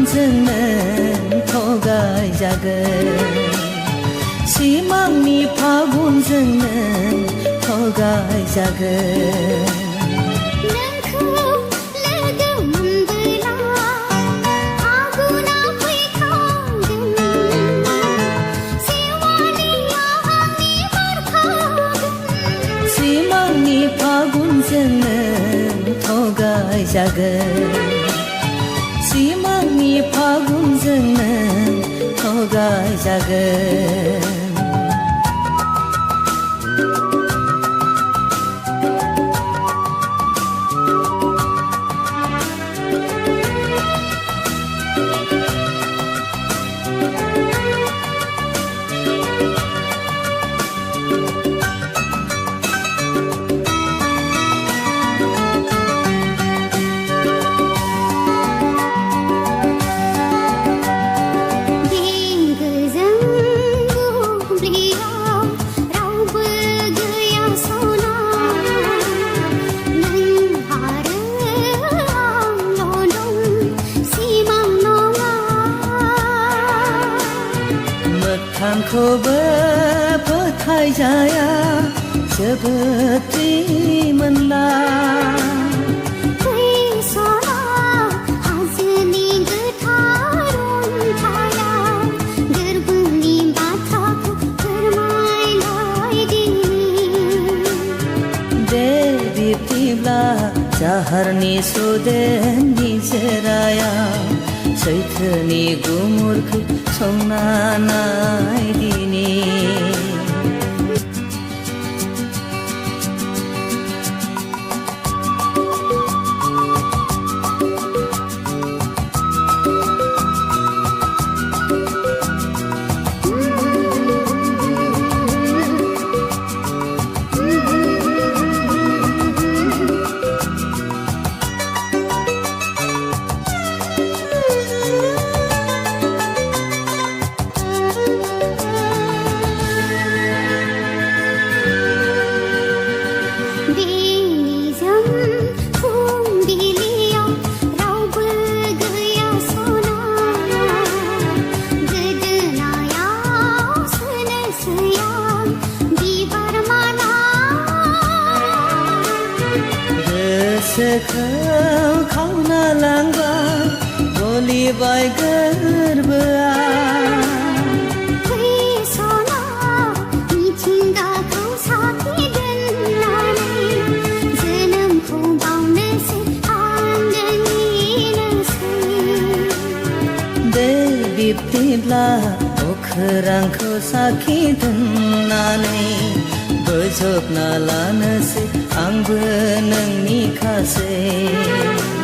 फागुनजोंनो थगायजागोन सिमांनि फागुनजोंनो थगायजागोन फागुनजोंनो थगायजागोन सिमांनि फागुनजोंनो थगायजागोन मोगथांखौबो फोथायजाया जोबोद रिमोनला हाजोनि गोथार अन्थाया गोरबोनि बाथ्राखौ फोरमायलायदिनि दे बिब्दिब्ला जाहारनि सुदेमनि जोराया सैथोनि गुमुरखौ संना नायदिनि गोसोखौ खावना लांबा गलिबाय गोरबोआ मिथिंगाखौ साथि दोननानै जोनोमखौ बावनोसै आंगोनिनोसै दे बिब्दिब्ला अखोरांखौ साखि दोननानै बोजबना लानोसै आंबो नोंनि खासै